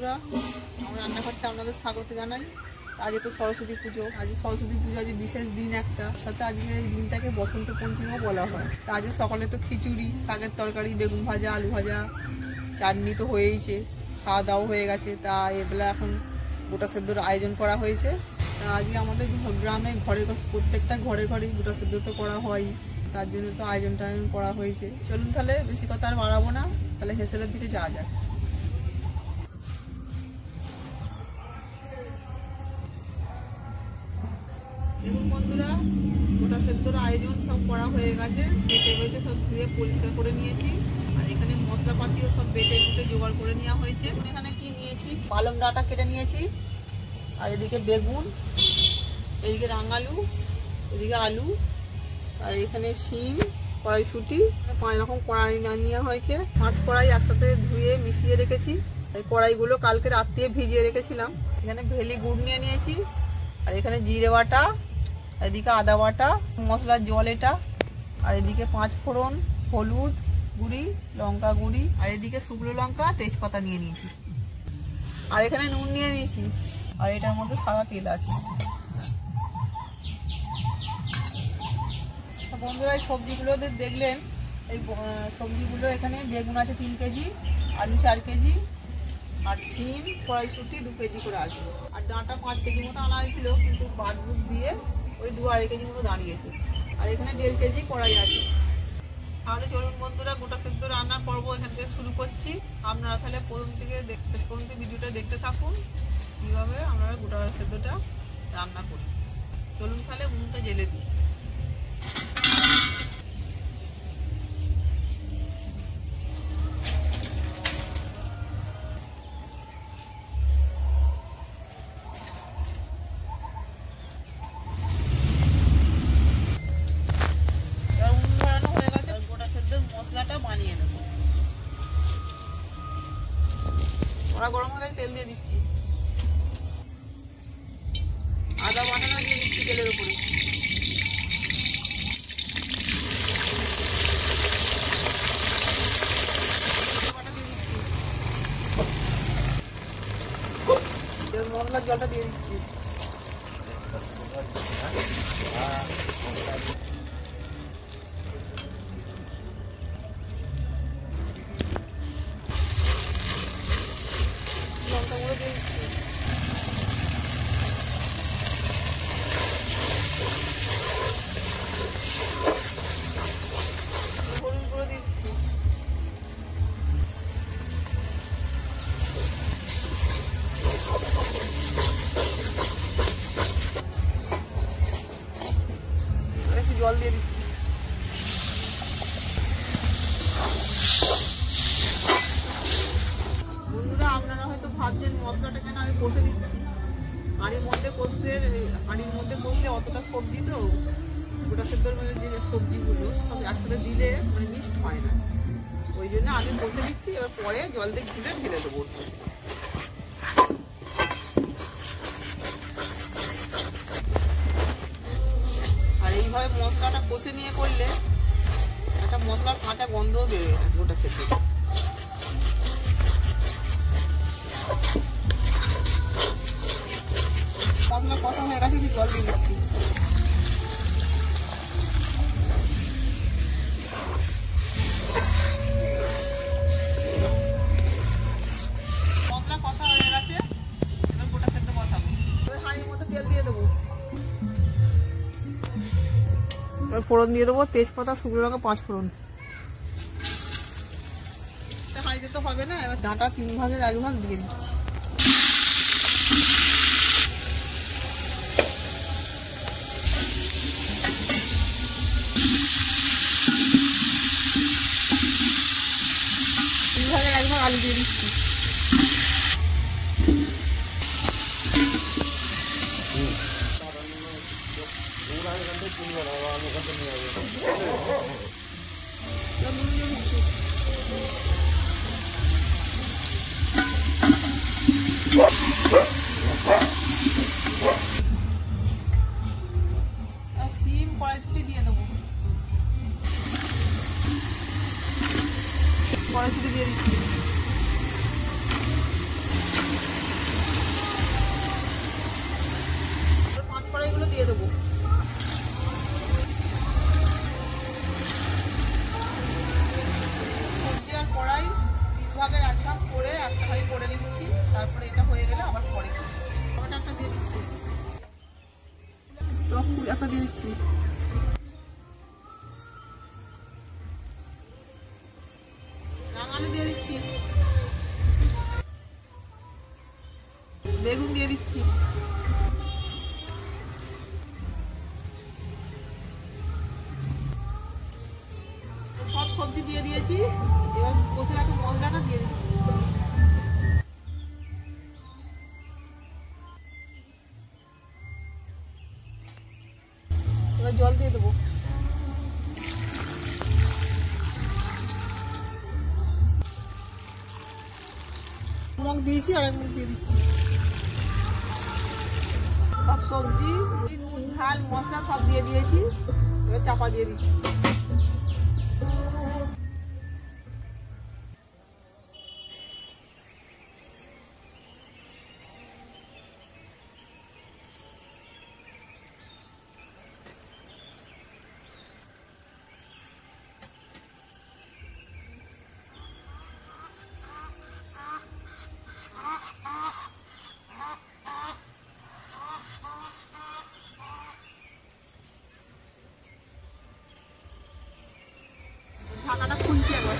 বন্ধুরা, আমার রান্নাঘরটা আপনাদের স্বাগত জানাই। আজকে তো সরস্বতী পুজো, আজ সরস্বতী পুজো আজ বিশেষ দিন একটা, সাথে আজকে এই দিনটাকে বসন্ত পঞ্চমীও বলা হয়। তা আজ সকালে তো খিচুড়ি, শাকের তরকারি, বেগুন ভাজা, আলু ভাজা, চাটনি তো হয়েইছে, খাওয়া দাওয়া হয়ে গেছে। তা এবেলা এখন গোটা সেদ্ধর আয়োজন করা হয়েছে। তা আজকে আমাদের গ্রামে ঘরে প্রত্যেকটা ঘরে ঘরেই গোটা সেদ্ধ তো করা হয়, তার জন্য তো আয়োজনটা করা হয়েছে। চলুন তাহলে বেশি কথা আর বাড়াবো না, তাহলে হেসেলের দিকে যাওয়া যাক। দেখুন বন্ধুরা, গোটা সেদ্ধর আয়োজন সব করা হয়ে গেছে, কেটে বেটে সব ধুয়ে পরিষ্কার করে নিয়েছি। আর এখানে মশলাপাতিও সব বেটে বুটে জোগাড় করে নেওয়া হয়েছে। এখানে কি নিয়েছি, পালং ডাঁটা কেটে নিয়েছি, আর এদিকে বেগুন, এদিকে রাঙালু, এদিকে আলু, আর এখানে শিম, কড়াইশুঁটি, 5 রকম কড়াই নেওয়া হয়েছে। 5 কড়াই একসাথে ধুয়ে মিশিয়ে রেখেছি। এই কড়াইগুলো কালকে রাত্রে ভিজিয়ে রেখেছিলাম। এখানে ভেলি গুড় নিয়ে নিয়েছি, আর এখানে জিরে বাটা, এদিকে আদা বাটা, মশলার জল এটা, আর এদিকে 5 ফোড়ন, হলুদ গুঁড়ি, লঙ্কা গুঁড়ি, আর এদিকে শুকনো লঙ্কা, তেজপাতা নিয়ে নিয়েছি, আর এখানে নুন নিয়ে নিয়েছি, আর এটার মধ্যে সাদা তেল আছে। বন্ধুরা, এই সবজিগুলো দেখলেন, এই সবজিগুলো এখানে বেগুন আছে 3 কেজি, আলু 4 কেজি, আর শিম, কড়াইশুঁটি 2 কেজি করে আসবে, আর ডাঁটা 5 কেজি মতো আনা হয়েছিল, কিন্তু বাদ বুদ দিয়ে ওই 2-2.5 কেজি মতো দাঁড়িয়েছে। আর এখানে 1.5 কেজি কড়াই আছে। তাহলে চলুন বন্ধুরা, গোটা সেদ্ধ রান্নার পর্ব এখান থেকে শুরু করছি। আপনারা তাহলে প্রথম থেকে শেষ পর্যন্ত ভিডিওটা দেখতে থাকুন, কীভাবে আমরা গোটা সেদ্ধটা রান্না করি। চলুন তাহলে উনুনটা জেলে দিই। মশলাটা বানিয়ে নেব। ওরা গরম হলে তেল দিয়ে দিচ্ছি, আদা বাটাটা দিয়ে দিচ্ছি তেলের উপরে, মশলার জলটা দিয়ে দিচ্ছি। জল দিয়ে দিচ্ছি। বন্ধুরা, আপনারা হয়তো ভাবছেন মশলাটা কেন আমি কষে দিচ্ছি। হাঁড়ির মধ্যে কষলে অতটা সবজি তো গোটা সেদ্ধর মধ্যে যে সবজিগুলো সব একসাথে দিলে মানে মিক্সড হয় না, ওই জন্য আমি কষে দিচ্ছি। এবার পরে জল দিয়ে ঘুরে ঢেলে দেবো। আর এইভাবে মশলাটা কষে নিয়ে করলে একটা মশলার কাঁচা গন্ধও বেরোয় না গোটা সেদ্ধ। মশলা কষা হয়ে গেছে, জল দিয়ে দিচ্ছি। মশলা কষা হয়ে গেছে, এবার গোটা সেদ্ধ কষাবো। এবার হাঁড়ির মধ্যে তেল দিয়ে দেবো, এবার ফোড়ন দিয়ে দেবো, তেজপাতা, শুকনো লঙ্কা, 5 ফোড়ন। হাঁড়িতে তো হবে না, এবার ডাঁটা 3 ভাগের 1 ভাগ দিয়ে দিচ্ছি। আলু দিয়ে দিচ্ছি। সিম, কড়াইশুঁটি দিয়ে দেবো, কড়াইশুঁটি দিয়ে দিচ্ছি। একটা দিয়ে দিচ্ছি, রাঙালি দিয়ে দিচ্ছি, বেগুন দিয়ে দিচ্ছি, সব সবজি দিয়ে দিয়েছি। এবার কষে রাখা মশলাটা দিয়ে দিচ্ছি। এবার জল দিয়ে দেবো। মুখ দিয়েছি আর এক মুখ দিয়ে দিচ্ছি। সব সবজি নুন ঝাল মশলা সব দিয়ে দিয়েছি। এবার চাপা দিয়ে দিচ্ছি। ঢাকাটা খুলছি এবার।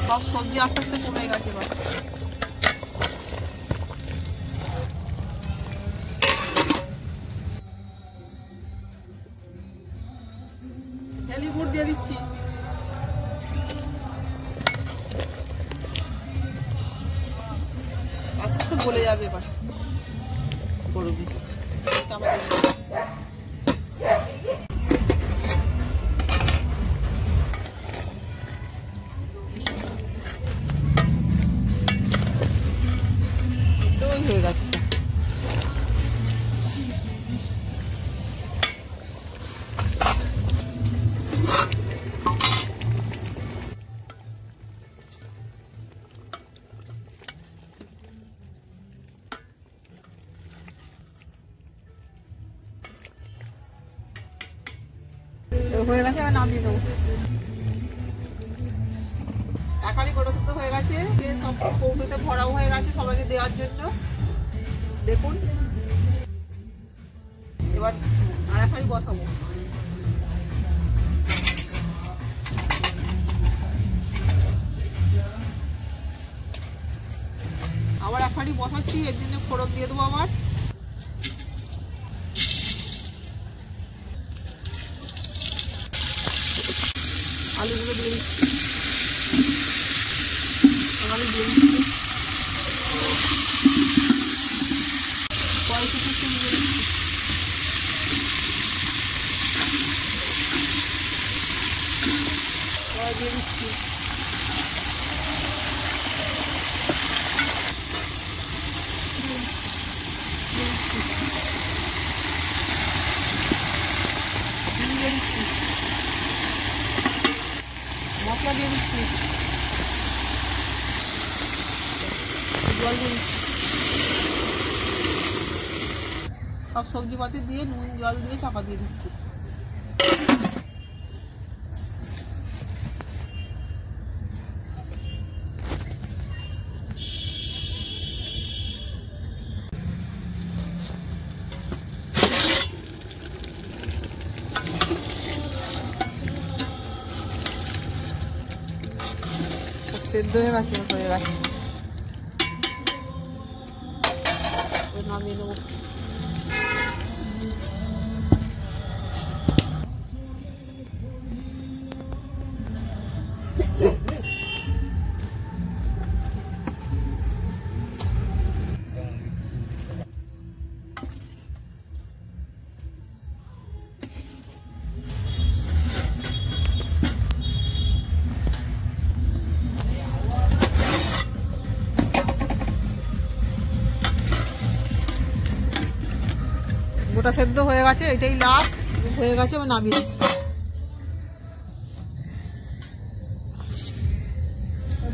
সব সবজি আস্তে আস্তে কমে গেছে এবার। হেলি গুড় দিয়ে দিচ্ছি। আস্তে আস্তে গলে যাবে এবার। করবি হয়ে গেছে। হয়ে গেছে, এবার নামিয়ে দেবো। একালি গোটা শুদ্ধ হয়ে গেছে, সব কৌটোতে ভরাও হয়ে গেছে সবাইকে দেওয়ার জন্য। দেখুন এবার আর এক হাঁড়ি বসাবো। আবার এক হাঁড়ি বসাচ্ছি, এর জন্য ফোড়ন দিয়ে দেবো। আবার আলুগুলো দিয়ে দিচ্ছি, আলু দিয়ে দিচ্ছি, কড়াইশুঁটি দিয়ে দিচ্ছি, কড়াই দিয়ে দিচ্ছি, মশলা দিয়ে দিচ্ছি, জল দিয়ে দিচ্ছি। সব সবজিপাতি দিয়ে নুন জল দিয়ে চাপা দিয়ে দিচ্ছি। সেদ্ধ হয়ে গেছে, হয়ে গেছে, নামিয়ে নেবো। গোটা সেদ্ধ হয়ে গেছে, এটাই লাস্ট হয়ে গেছে। এবার নামিয়ে দিচ্ছি।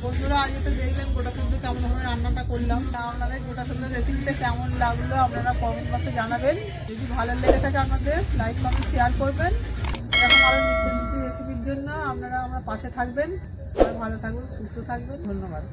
বন্ধুরা আজকে তো দেখবেন গোটা সেদ্ধ কেমনভাবে রান্নাটা করলাম। আপনাদের গোটা সেদ্ধ রেসিপিটা কেমন লাগলো আপনারা কমেন্ট বক্সে জানাবেন। যদি ভালো লেগে থাকে আমাদের লাইক কমেন্ট শেয়ার করবেন। এরকম আরও নিত্য নতুন রেসিপির জন্য আপনারা আমার পাশে থাকবেন। সবাই ভালো থাকবেন, সুস্থ থাকবেন। ধন্যবাদ।